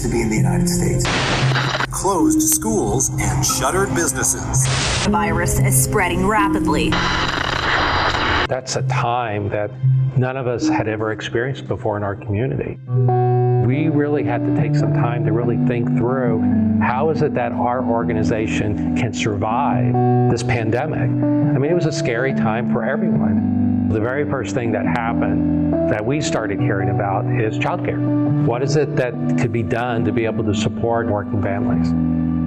to be in the United States. Closed schools and shuttered businesses. The virus is spreading rapidly. That's a time that none of us had ever experienced before in our community. We really had to take some time to really think through how is it that our organization can survive this pandemic. I mean, it was a scary time for everyone. The very first thing that happened that we started hearing about is childcare. What is it that could be done to be able to support working families?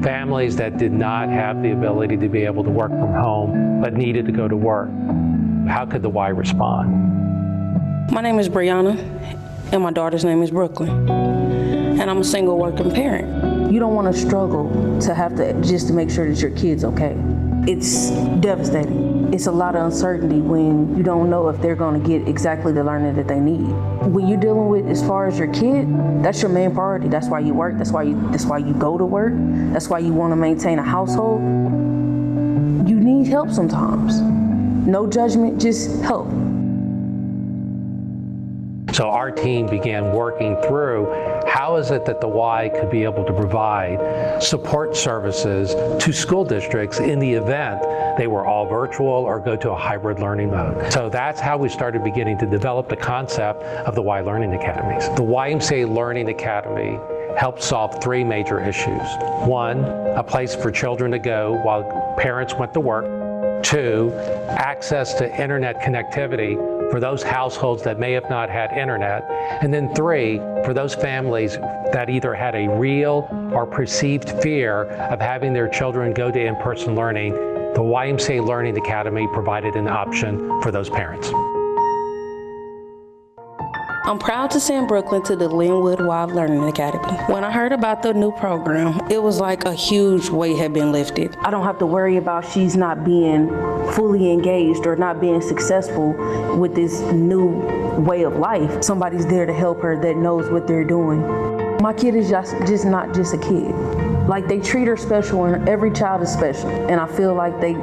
Families that did not have the ability to be able to work from home but needed to go to work. How could the Y respond? My name is Brianna, and my daughter's name is Brooklyn, and I'm a single working parent. You don't want to struggle to have to just to make sure that your kid's okay. It's devastating. It's a lot of uncertainty when you don't know if they're going to get exactly the learning that they need. When you're dealing with as far as your kid, that's your main priority. That's why you work. That's why you go to work. That's why you want to maintain a household. You need help sometimes. No judgment, just help. So our team began working through how is it that the Y could be able to provide support services to school districts in the event they were all virtual or go to a hybrid learning mode. So that's how we started beginning to develop the concept of the Y Learning Academies. The YMCA Learning Academy helped solve three major issues. One, a place for children to go while parents went to work. Two, access to internet connectivity for those households that may have not had internet. And then three, for those families that either had a real or perceived fear of having their children go to in-person learning, the YMCA Learning Academy provided an option for those parents. I'm proud to send Brooklyn to the Linwood Y Learning Academy. When I heard about the new program, it was like a huge weight had been lifted. I don't have to worry about she's not being fully engaged or not being successful with this new way of life. Somebody's there to help her that knows what they're doing. My kid is just not just a kid. Like, they treat her special, and every child is special. And I feel like they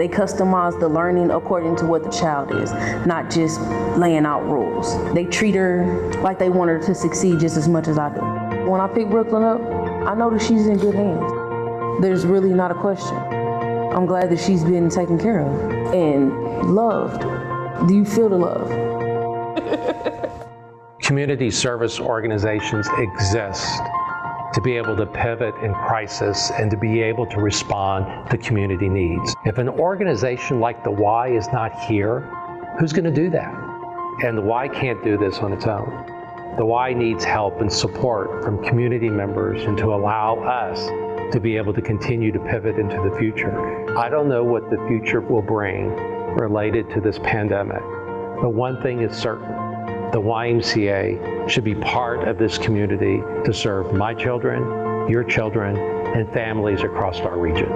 customize the learning according to what the child is, not just laying out rules. They treat her like they want her to succeed just as much as I do. When I pick Brooklyn up, I know that she's in good hands. There's really not a question. I'm glad that she's been taken care of and loved. Do you feel the love? Community service organizations exist to be able to pivot in crisis and to be able to respond to community needs. If an organization like the Y is not here, who's going to do that? And the Y can't do this on its own. The Y needs help and support from community members and to allow us to be able to continue to pivot into the future. I don't know what the future will bring related to this pandemic, but one thing is certain. The YMCA should be part of this community to serve my children, your children, and families across our region.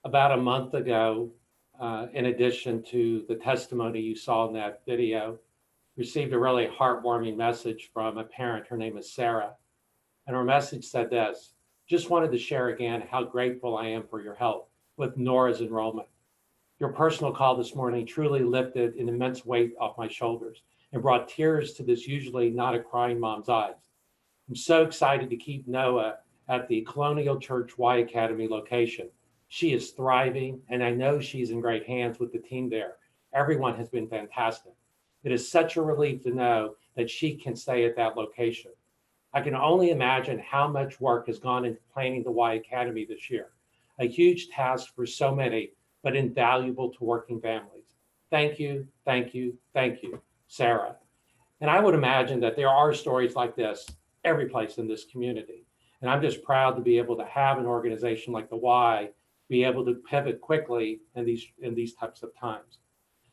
About a month ago, in addition to the testimony you saw in that video, received a really heartwarming message from a parent. Her name is Sarah. And her message said this: just wanted to share again how grateful I am for your help with Nora's enrollment. Your personal call this morning truly lifted an immense weight off my shoulders and brought tears to this usually not a crying mom's eyes. I'm so excited to keep Noah at the Colonial Church Y Academy location. She is thriving, and I know she's in great hands with the team there. Everyone has been fantastic. It is such a relief to know that she can stay at that location. I can only imagine how much work has gone into planning the Y Academy this year. A huge task for so many, but invaluable to working families. Thank you, thank you, thank you, Sarah. And I would imagine that there are stories like this every place in this community. And I'm just proud to be able to have an organization like the Y be able to pivot quickly in these types of times.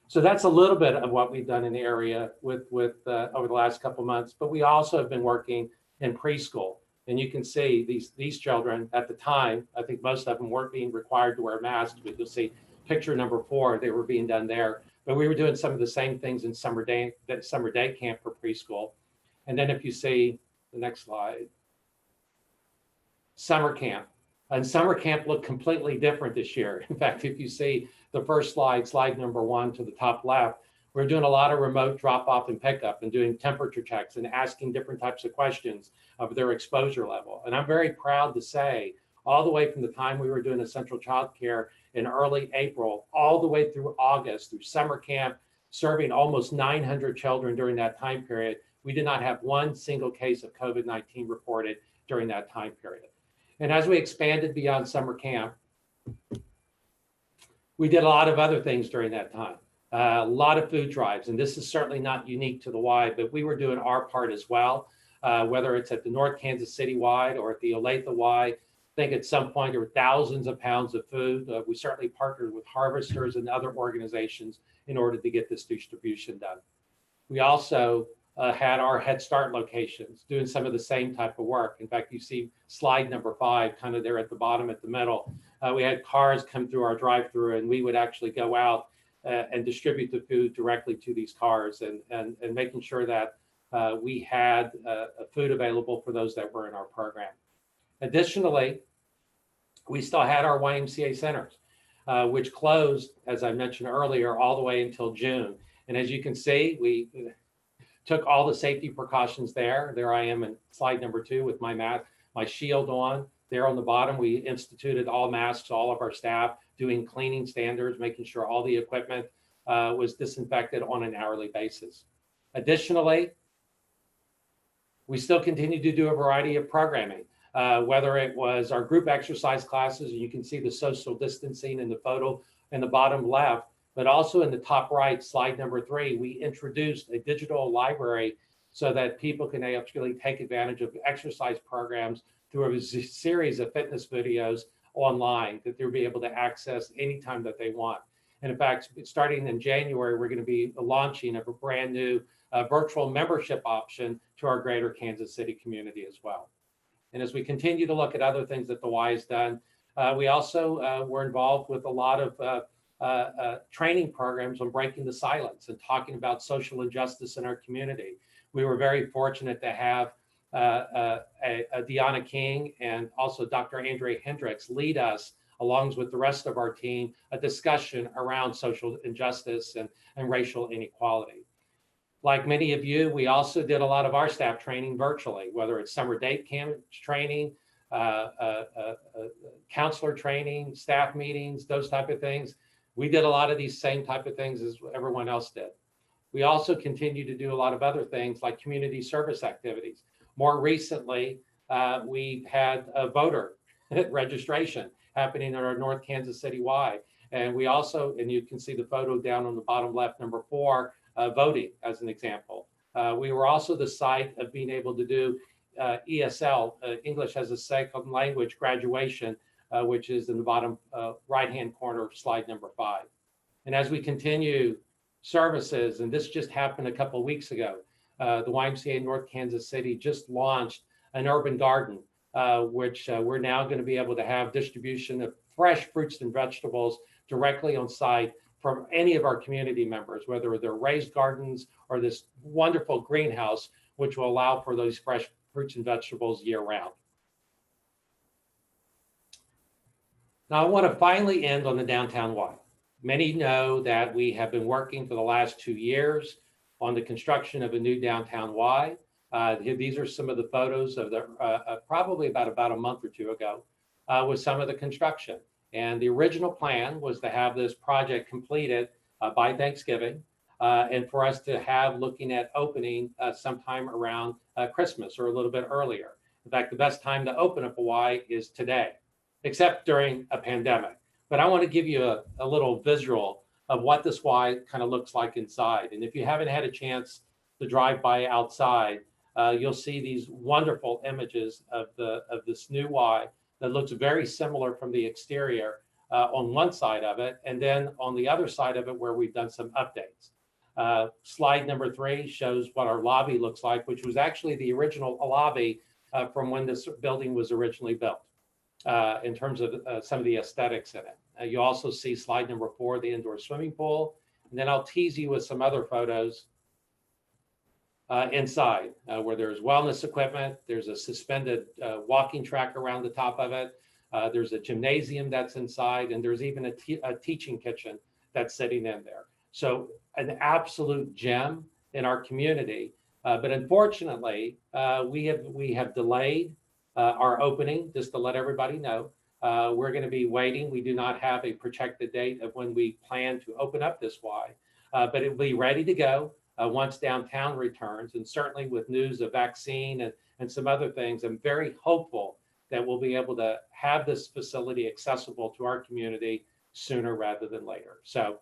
So that's a little bit of what we've done in the area with over the last couple of months, but we also have been working in preschool. And you can see these children at the time, I think most of them weren't being required to wear masks, but you'll see picture number 4, they were being done there. But we were doing some of the same things in summer day camp for preschool. And then if you see the next slide, summer camp. And summer camp looked completely different this year. In fact, if you see the first slide, slide number 1 to the top left, we're doing a lot of remote drop off and pickup and doing temperature checks and asking different types of questions of their exposure level. And I'm very proud to say, all the way from the time we were doing essential childcare in early April, all the way through August, through summer camp, serving almost 900 children during that time period, we did not have one single case of COVID-19 reported during that time period. And as we expanded beyond summer camp, we did a lot of other things during that time. A lot of food drives, and this is certainly not unique to the Y, but we were doing our part as well, whether it's at the North Kansas City Y or at the Olathe Y. I think at some point there were thousands of pounds of food. We certainly partnered with harvesters and other organizations in order to get this distribution done. We also had our Head Start locations doing some of the same type of work. In fact, you see slide number 5 kind of there at the bottom at the middle. We had cars come through our drive-through, and we would actually go out and distribute the food directly to these cars, and making sure that we had food available for those that were in our program. Additionally, we still had our YMCA centers, which closed, as I mentioned earlier, all the way until June. And as you can see, we took all the safety precautions there. There I am in slide number 2 with my mask, my shield on. There on the bottom, we instituted all masks, all of our staff, doing cleaning standards, making sure all the equipment was disinfected on an hourly basis. Additionally, we still continue to do a variety of programming, whether it was our group exercise classes, and you can see the social distancing in the photo in the bottom left, but also in the top right, slide number 3, we introduced a digital library so that people can actually take advantage of exercise programs through a series of fitness videos online that they'll be able to access anytime that they want. And in fact, starting in January, we're going to be launching a brand new virtual membership option to our greater Kansas City community as well. And as we continue to look at other things that the Y has done, we also were involved with a lot of training programs on breaking the silence and talking about social injustice in our community. We were very fortunate to have Deanna King and also Dr. Andrea Hendricks lead us, along with the rest of our team, a discussion around social injustice and racial inequality. Like many of you, we also did a lot of our staff training virtually, whether it's summer date camp training, counselor training, staff meetings, those type of things. We did a lot of these same type of things as everyone else did. We also continue to do a lot of other things like community service activities. More recently, we had a voter registration happening at our North Kansas City Y. And we also, and you can see the photo down on the bottom left, number 4, voting as an example. We were also the site of being able to do ESL, English as a Second Language graduation, which is in the bottom right-hand corner of slide number 5. And as we continue services, and this just happened a couple of weeks ago, the YMCA North Kansas City just launched an urban garden, which we're now going to be able to have distribution of fresh fruits and vegetables directly on site from any of our community members, whether they're raised gardens or this wonderful greenhouse, which will allow for those fresh fruits and vegetables year round. Now I want to finally end on the downtown Y. Many know that we have been working for the last 2 years on the construction of a new downtown Y. These are some of the photos of the probably about a month or 2 ago with some of the construction. And the original plan was to have this project completed by Thanksgiving and for us to have looking at opening sometime around Christmas or a little bit earlier. In fact, the best time to open up a Y is today, except during a pandemic. But I want to give you a little visual of what this Y kind of looks like inside. And if you haven't had a chance to drive by outside, you'll see these wonderful images of this new Y that looks very similar from the exterior on one side of it, and then on the other side of it where we've done some updates. Slide number 3 shows what our lobby looks like, which was actually the original lobby from when this building was originally built in terms of some of the aesthetics in it. You also see slide number 4, the indoor swimming pool. And then I'll tease you with some other photos inside where there's wellness equipment. There's a suspended walking track around the top of it. There's a gymnasium that's inside, and there's even a teaching kitchen that's sitting in there. So an absolute gem in our community. But unfortunately, we have delayed our opening, just to let everybody know. We're going to be waiting. We do not have a projected date of when we plan to open up this Y, but it will be ready to go once downtown returns. And certainly with news of vaccine and some other things, I'm very hopeful that we'll be able to have this facility accessible to our community sooner rather than later. So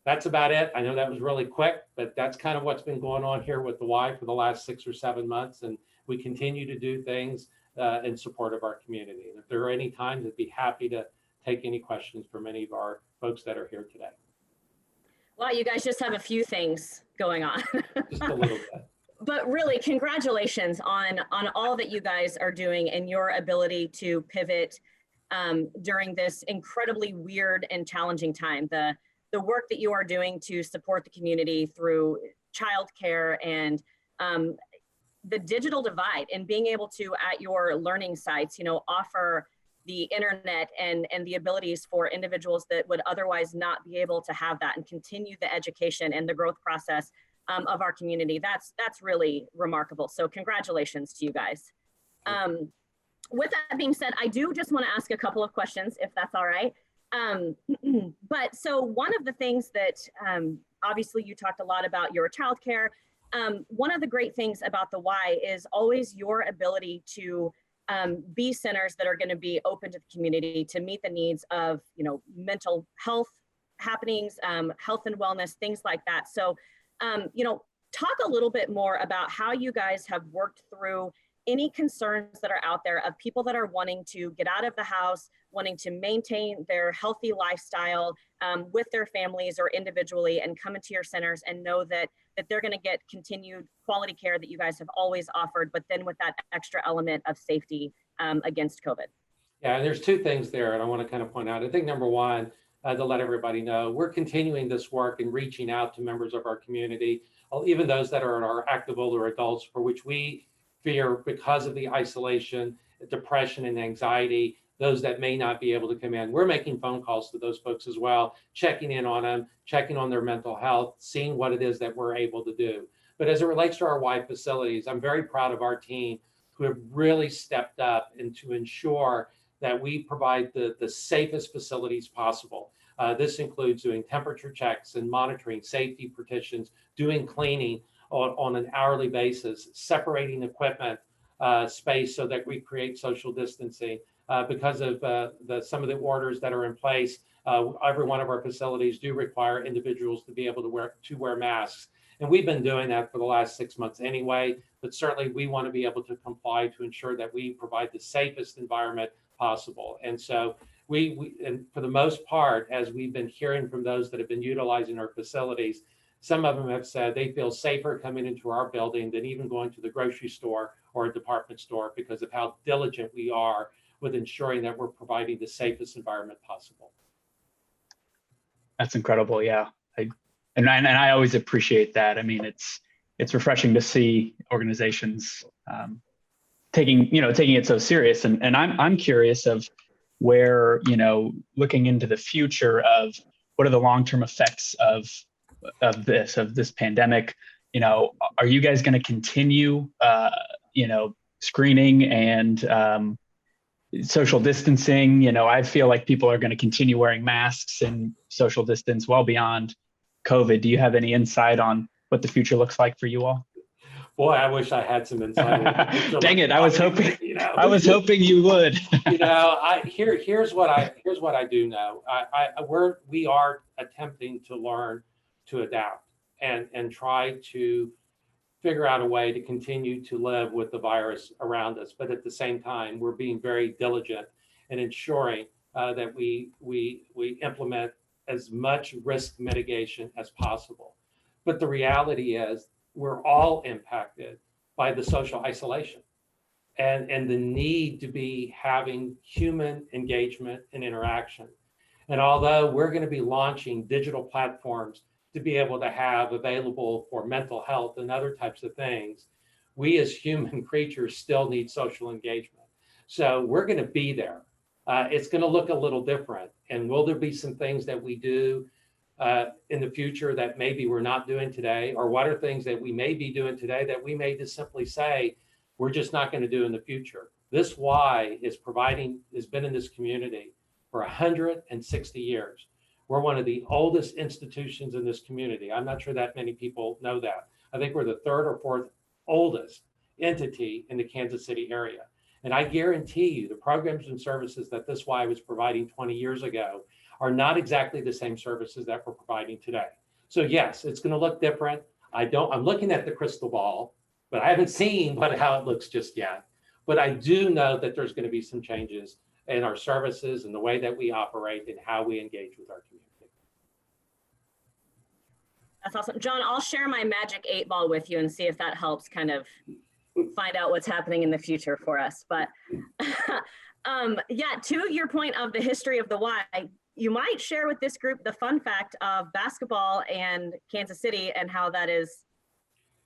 that's about it. I know that was really quick, but that's kind of what's been going on here with the Y for the last 6 or 7 months. And we continue to do things in support of our community. And if there are any times, I'd be happy to take any questions from any of our folks that are here today. Wow, you guys just have a few things going on. Just a little bit. But really, congratulations on all that you guys are doing and your ability to pivot during this incredibly weird and challenging time. The work that you are doing to support the community through childcare and the digital divide, and being able to, at your learning sites, offer the internet and the abilities for individuals that would otherwise not be able to have that, and continue the education and the growth process of our community. That's really remarkable. So congratulations to you guys. With that being said, I do just want to ask a couple of questions, if that's all right. But so one of the things that obviously you talked a lot about your childcare. One of the great things about the Y is always your ability to be centers that are going to be open to the community to meet the needs of, mental health happenings, health and wellness, things like that. So, talk a little bit more about how you guys have worked through any concerns that are out there of people that are wanting to get out of the house, wanting to maintain their healthy lifestyle with their families or individually, and come into your centers and know that they're going to get continued quality care that you guys have always offered, but then with that extra element of safety against COVID. Yeah, and there's two things there, and I want to kind of point out. I think number one, to let everybody know, we're continuing this work and reaching out to members of our community, even those that are in our active older adults, for which we fear, because of the isolation, depression, and anxiety, those that may not be able to come in. We're making phone calls to those folks as well, checking in on them, checking on their mental health, seeing what it is that we're able to do. But as it relates to our Y facilities, I'm very proud of our team who have really stepped up and to ensure that we provide the safest facilities possible. This includes doing temperature checks and monitoring safety partitions, doing cleaning on an hourly basis, separating equipment space so that we create social distancing. Because of some of the orders that are in place, every one of our facilities do require individuals to be able to wear masks. And we've been doing that for the last 6 months anyway, but certainly we want to be able to comply to ensure that we provide the safest environment possible. And so and for the most part, as we've been hearing from those that have been utilizing our facilities, some of them have said they feel safer coming into our building than even going to the grocery store or a department store, because of how diligent we are with ensuring that we're providing the safest environment possible. That's incredible. Yeah. And I always appreciate that. I mean, it's refreshing to see organizations taking it so serious. And I'm curious of where, looking into the future of what are the long-term effects of this pandemic. Are you guys going to continue, screening and social distancing? I feel like people are going to continue wearing masks and social distance well beyond COVID. Do you have any insight on what the future looks like for you all? Boy, I wish I had some insight. Dang it! I was hoping you would. Here's what I do know. We are attempting to learn to adapt and try to figure out a way to continue to live with the virus around us. But at the same time, we're being very diligent in ensuring that we implement as much risk mitigation as possible. But the reality is we're all impacted by the social isolation and the need to be having human engagement and interaction. And although we're going to be launching digital platforms to be able to have available for mental health and other types of things, we as human creatures still need social engagement. So we're going to be there. It's going to look a little different. And will there be some things that we do in the future that maybe we're not doing today? Or what are things that we may be doing today that we may just simply say, we're just not going to do in the future? This Y has been in this community for 160 years. We're one of the oldest institutions in this community. I'm not sure that many people know that. I think we're the third or fourth oldest entity in the Kansas City area. And I guarantee you the programs and services that this Y was providing 20 years ago are not exactly the same services that we're providing today. So yes, it's going to look different. I'm looking at the crystal ball, but I haven't seen how it looks just yet. But I do know that there's going to be some changes in our services and the way that we operate and how we engage with our community. That's awesome. John, I'll share my magic 8-ball with you and see if that helps kind of find out what's happening in the future for us. But yeah, to your point of the history of the Y, you might share with this group the fun fact of basketball and Kansas City and how that is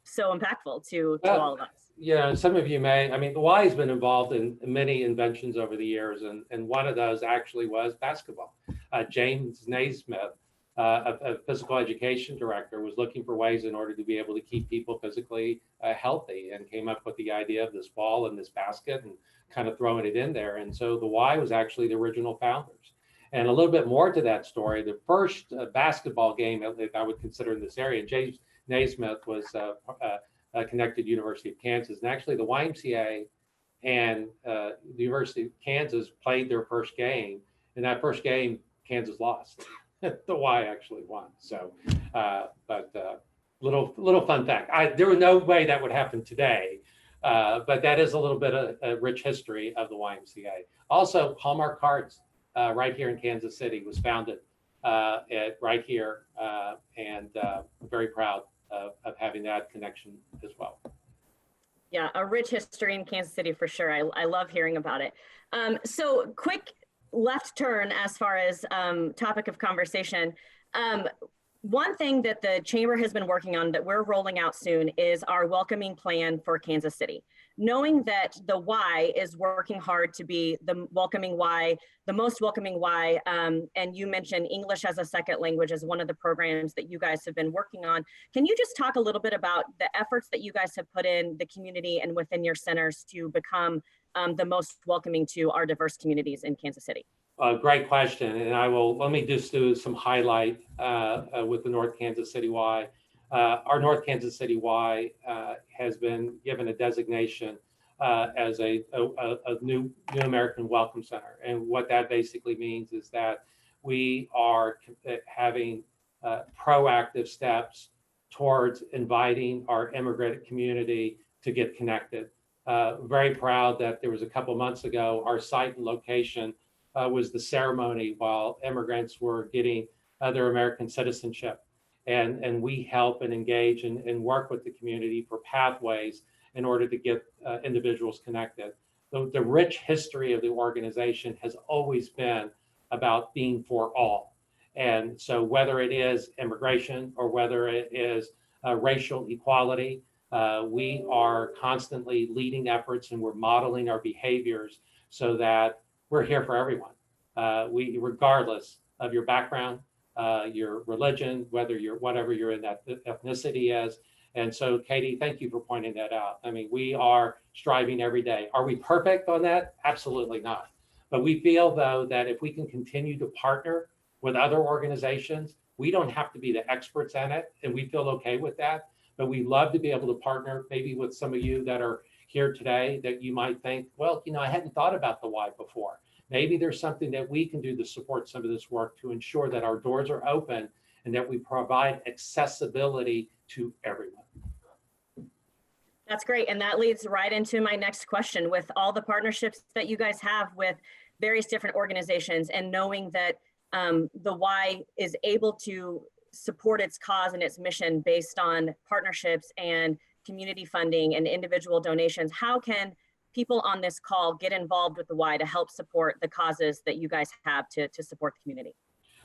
so impactful to all of us. Yeah, some of you may. I mean, the Y has been involved in many inventions over the years, and one of those actually was basketball. James Naismith, a physical education director, was looking for ways in order to be able to keep people physically healthy, and came up with the idea of this ball and this basket and kind of throwing it in there. And so the Y was actually the original founders. And a little bit more to that story, the first basketball game that I would consider in this area, James Naismith was connected University of Kansas. And actually the YMCA and the University of Kansas played their first game. In that first game, Kansas lost. The Y actually won. So, little fun fact. There was no way that would happen today, but that is a little bit of a rich history of the YMCA. Also, Hallmark Cards right here in Kansas City was founded right here, and I'm very proud of having that connection as well. Yeah, a rich history in Kansas City for sure. I love hearing about it. So quick left turn as far as topic of conversation. One thing that the Chamber has been working on that we're rolling out soon is our welcoming plan for Kansas City. Knowing that the Y is working hard to be the welcoming Y, the most welcoming Y, and you mentioned English as a second language as one of the programs that you guys have been working on. Can you just talk a little bit about the efforts that you guys have put in the community and within your centers to become the most welcoming to our diverse communities in Kansas City? Great question, and let me just do some highlight with the North Kansas City Y. Our North Kansas City Y has been given a designation as a new American Welcome Center, and what that basically means is that we are having proactive steps towards inviting our immigrant community to get connected. Very proud that there was a couple months ago, our site and location was the ceremony while immigrants were getting their American citizenship. And we help and engage and work with the community for pathways in order to get individuals connected. The rich history of the organization has always been about being for all. And so whether it is immigration or whether it is racial equality, we are constantly leading efforts and we're modeling our behaviors so that we're here for everyone. Regardless of your background, your religion, whatever you're in that ethnicity is. And so, Katie, thank you for pointing that out. I mean, we are striving every day. Are we perfect on that? Absolutely not. But we feel, though, that if we can continue to partner with other organizations, we don't have to be the experts in it, and we feel okay with that. But we love to be able to partner maybe with some of you that are here today that you might think, well, I hadn't thought about the Y before. Maybe there's something that we can do to support some of this work to ensure that our doors are open and that we provide accessibility to everyone. That's great. And that leads right into my next question. With all the partnerships that you guys have with various different organizations and knowing that the Y is able to support its cause and its mission based on partnerships and community funding and individual donations, how can people on this call get involved with the Y to help support the causes that you guys have to support the community?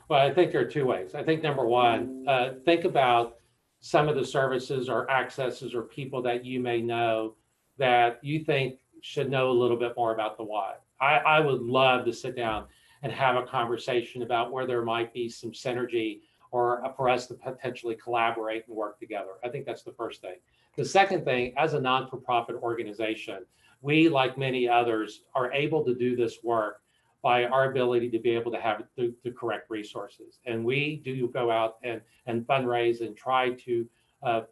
Well, I think there are two ways. I think number one, think about some of the services or accesses or people that you may know that you think should know a little bit more about the Y. I would love to sit down and have a conversation about where there might be some synergy or for us to potentially collaborate and work together. I think that's the first thing. The second thing, as a non-for-profit organization, we, like many others, are able to do this work by our ability to be able to have the correct resources. And we do go out and fundraise and try to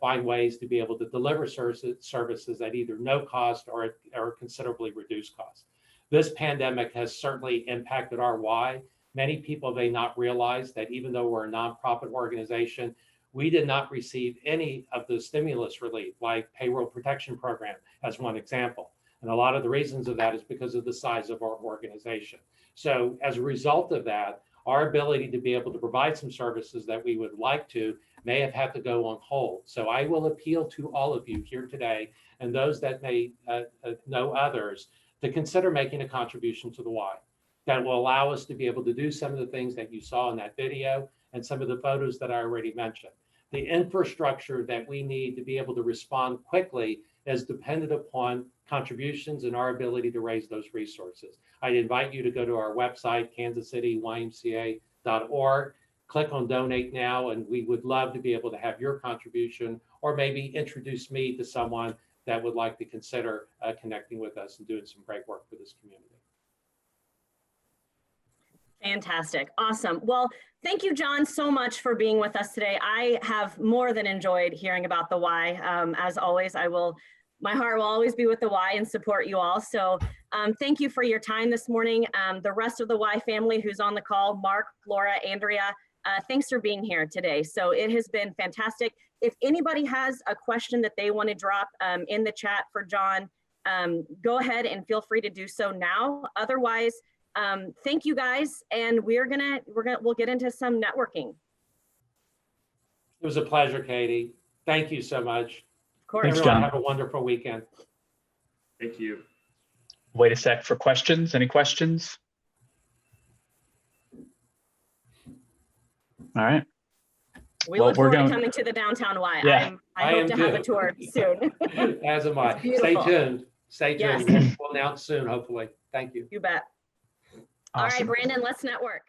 find ways to be able to deliver services at either no cost or considerably reduced cost. This pandemic has certainly impacted our why. Many people may not realize that even though we're a nonprofit organization, we did not receive any of the stimulus relief, like payroll protection program, as one example. And a lot of the reasons of that is because of the size of our organization. So as a result of that, our ability to be able to provide some services that we would like to may have had to go on hold. So I will appeal to all of you here today and those that may know others to consider making a contribution to the Y that will allow us to be able to do some of the things that you saw in that video and some of the photos that I already mentioned. The infrastructure that we need to be able to respond quickly is dependent upon contributions and our ability to raise those resources. I'd invite you to go to our website, kansascitymca.org, click on donate now, and we would love to be able to have your contribution or maybe introduce me to someone that would like to consider connecting with us and doing some great work for this community. Fantastic. Awesome. Well, thank you, John, so much for being with us today. I have more than enjoyed hearing about the Y. As always, my heart will always be with the Y and support you all. So thank you for your time this morning. The rest of the Y family who's on the call, Mark, Laura, Andrea, thanks for being here today. So it has been fantastic. If anybody has a question that they want to drop in the chat for John, go ahead and feel free to do so now. Otherwise, thank you guys, and we'll get into some networking. It was a pleasure, Katie. Thank you so much. Of course. Thanks, Everyone John. have a wonderful weekend. Thank you. Wait a sec for questions. Any questions? All right. We Well, look we're forward to going- coming to the downtown Y. Yeah. I hope to have a tour soon. As am I. It's Stay beautiful. tuned. Stay tuned. Yes. We'll announce soon, hopefully. Thank you. You bet. All right, Awesome. Brandon, let's network.